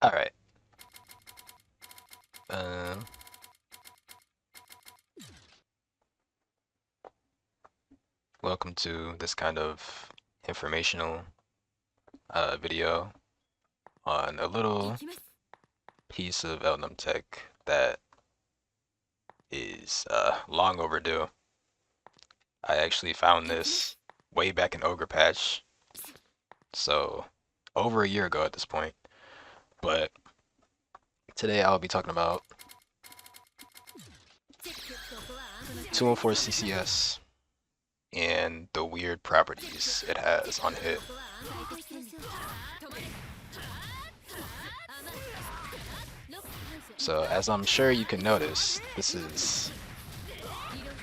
All right. Um, Welcome to this kind of informational video on a little piece of Elnum tech that is long overdue. I actually found this way back in Ogre Patch, so over a year ago at this point. But today I'll be talking about 214 CCS and the weird properties it has on hit. So as I'm sure you can notice,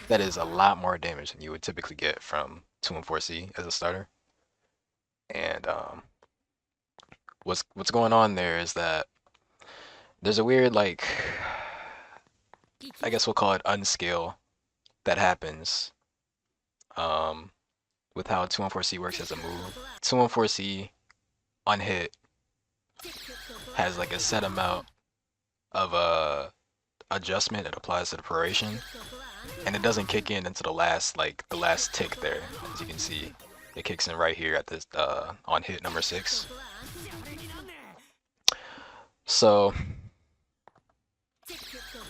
that is a lot more damage than you would typically get from 214C as a starter. And what's going on there is that there's a weird, like, I guess we'll call it unscale that happens with how 214C works as a move. 214C on hit has like a set amount of adjustment it applies to the proration, and it doesn't kick in until the last tick there. As you can see, it kicks in right here at this on hit number 6. So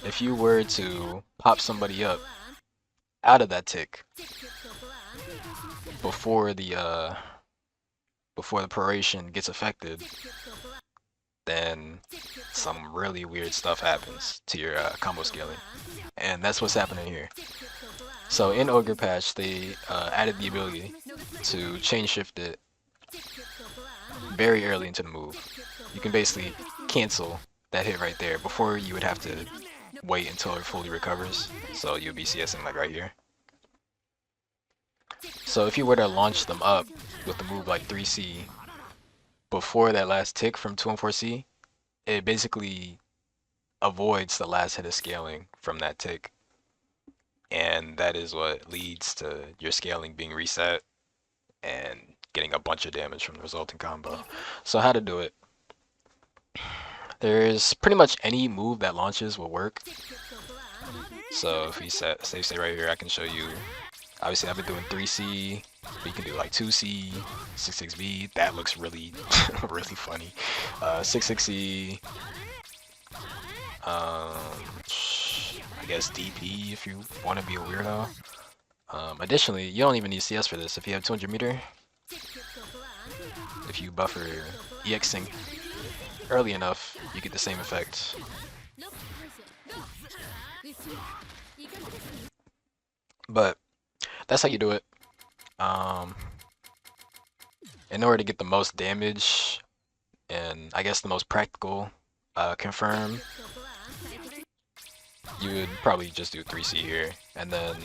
if you were to pop somebody up out of that tick before the proration gets affected, then some really weird stuff happens to your combo scaling, and that's what's happening here. So in Ogre Patch, they added the ability to chain shift it very early into the move. You can basically cancel that hit right there before you would have to wait until it fully recovers. So you'll be CSing like right here. So if you were to launch them up with the move like 3C before that last tick from 214C, it basically avoids the last hit of scaling from that tick. And that is what leads to your scaling being reset and getting a bunch of damage from the resulting combo. So how to do it? There's pretty much any move that launches will work. So if we say right here, I can show you. Obviously, I've been doing 3C, but you can do like 2C, 6-6B. That looks really, really funny. 6-6C. I guess DP if you want to be a weirdo. Additionally, you don't even need CS for this. If you have 200 meter, if you buffer EX sync early enough, you get the same effect. But that's how you do it. In order to get the most damage and I guess the most practical confirm, you would probably just do 3C here, and then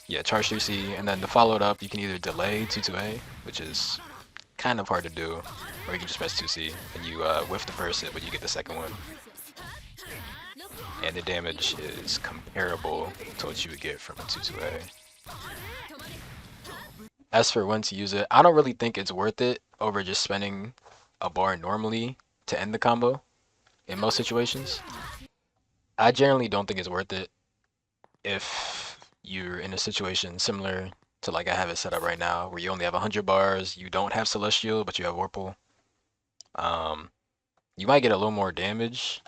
yeah, charge 3C, and then to follow it up, you can either delay 2-2A, which is kind of hard to do, or you can just press 2C and you whiff the first hit, but you get the second one. And the damage is comparable to what you would get from a 2-2A. As for when to use it, I don't really think it's worth it over just spending a bar normally to end the combo in most situations. I generally don't think it's worth it if you're in a situation similar to like I have it set up right now, where you only have 100 bars, you don't have Celestial, but you have Whirlpool. You might get a little more damage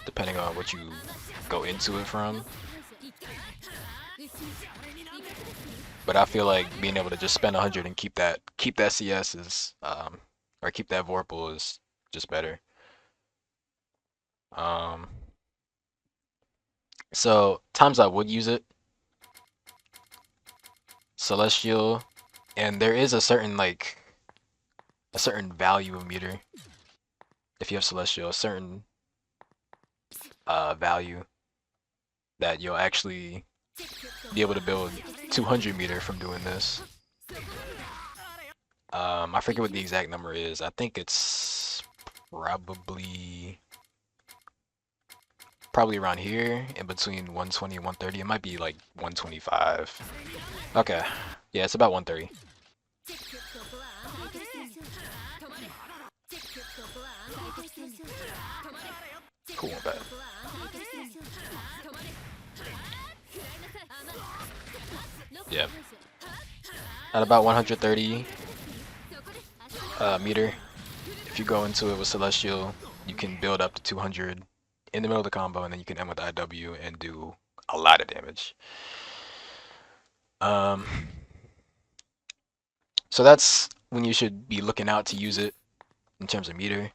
depending on what you go into it from. But I feel like being able to just spend 100 and keep that CS is or keep that Vorpal is just better. So times I would use it, Celestial, and there is a certain value of meter. If you have Celestial, a certain value that you'll actually be able to build 200 meter from doing this. I forget what the exact number is. I think it's probably around here, in between 120 and 130. It might be like 125. Okay, yeah, it's about 130. Cool, bet. Yeah. At about 130 meter, if you go into it with Celestial, you can build up to 200 in the middle of the combo, and then you can end with IW and do a lot of damage. So that's when you should be looking out to use it in terms of meter.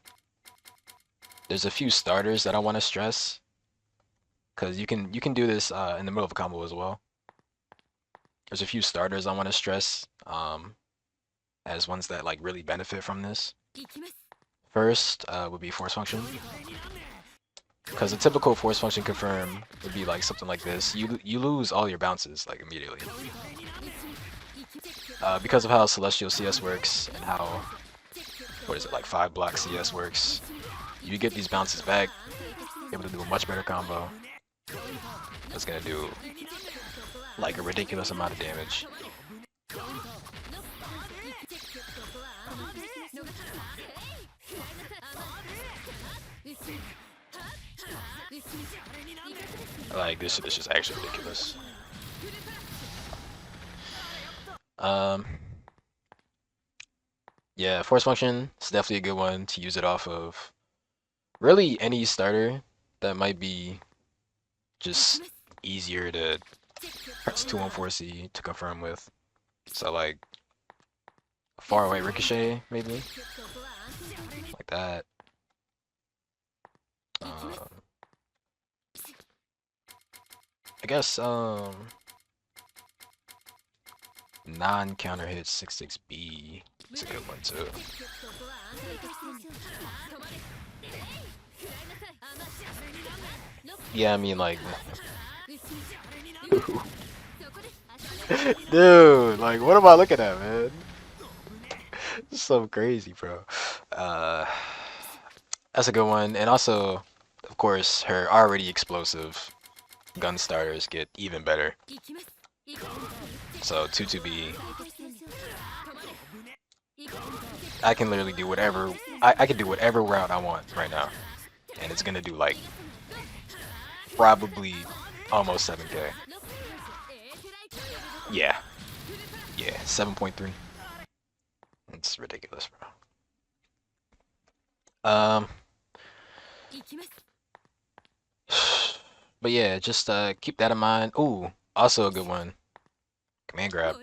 There's a few starters that I want to stress, because you can do this in the middle of a combo as well. There's a few starters I want to stress as ones that like really benefit from this. First would be force function, because a typical force function confirm would be like something like this. You lose all your bounces like immediately. Because of how Celestial CS works and how, what is it, like 5 block CS works, you get these bounces back, able to do a much better combo. That's gonna do like a ridiculous amount of damage. Like this is just actually ridiculous. Yeah, force function is definitely a good one to use it off of. Really, any starter that might be just easier to press 2 on 4C to confirm with. So like far away ricochet, maybe like that. I guess non-counter hit 6-6B is a good one too. Yeah, I mean like dude, like what am I looking at, man? This is so crazy, bro. That's a good one. And also, of course, her already explosive gun starters get even better. So 2-2B, I can literally do whatever, I can do whatever route I want right now. And it's gonna do like probably almost 7K. Yeah. Yeah, 7.3. It's ridiculous, bro. But yeah, just keep that in mind. Ooh, also a good one. Command grab.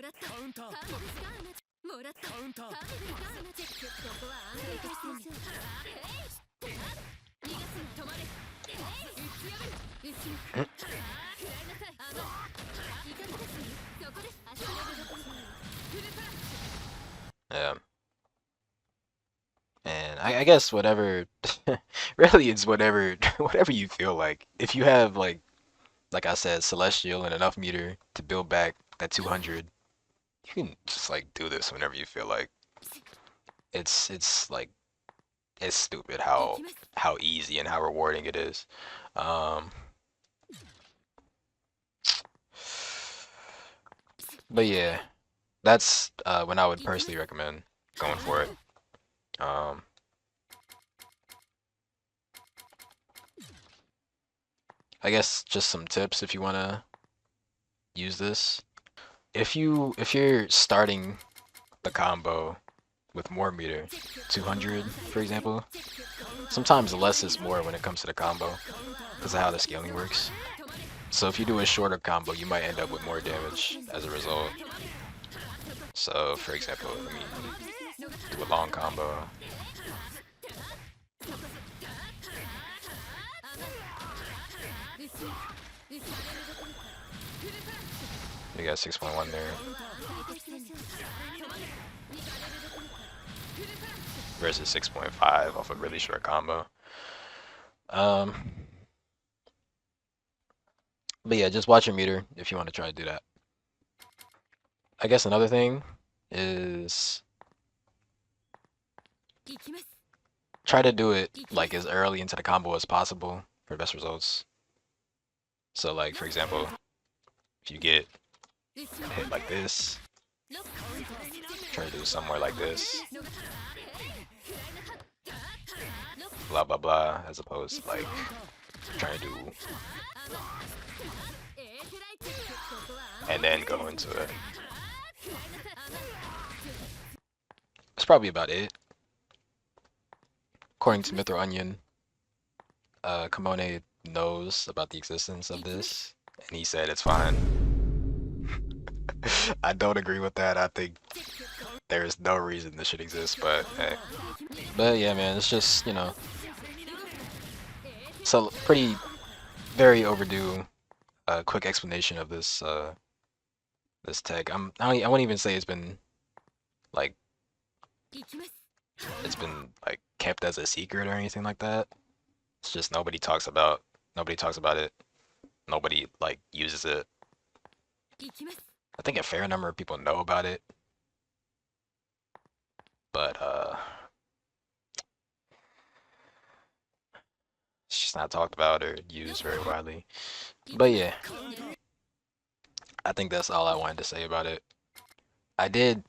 Yeah. And I guess whatever, really it's whatever, whatever you feel like. If you have like I said, Celestial and enough meter to build back that 200, you can just like do this whenever you feel like. It's like it's stupid how easy and how rewarding it is. But yeah, that's when I would personally recommend going for it. I guess just some tips if you want to use this. If you're starting the combo with more meter, 200 for example, sometimes less is more when it comes to the combo because of how the scaling works. So if you do a shorter combo, you might end up with more damage as a result. So for example, let me do a long combo. We got 6.1 there. Versus 6.5 off a really short combo. But yeah, just watch your meter if you want to try to do that. I guess another thing is try to do it like as early into the combo as possible for the best results. So like for example, if you get hit like this, try to do somewhere like this, blah blah blah, as opposed to like trying to do and then go into it. That's probably about it. According to Myth or Onion, Kamone knows about the existence of this, and he said it's fine. I don't agree with that. I think there's no reason this should exist, but hey. But yeah, man, it's just, you know, so pretty, very overdue, quick explanation of this, this tech. I won't even say it's been, like, it's been, like, kept as a secret or anything like that. It's just nobody talks about it. Nobody, like, uses it. I think a fair number of people know about it, but, it's just not talked about or used very widely. But yeah, I think that's all I wanted to say about it. I did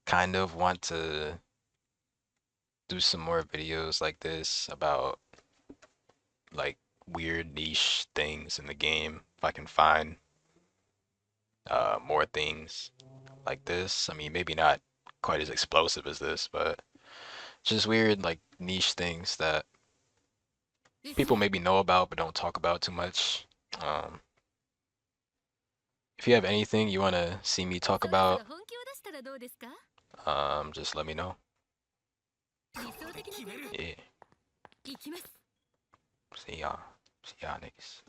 kind of want to do some more videos like this about like weird niche things in the game. If I can find more things like this. I mean, maybe not quite as explosive as this, but just weird like niche things that people maybe know about but don't talk about too much. Um, if you have anything you want to see me talk about, just let me know. Yeah. See y'all. See y'all niggas.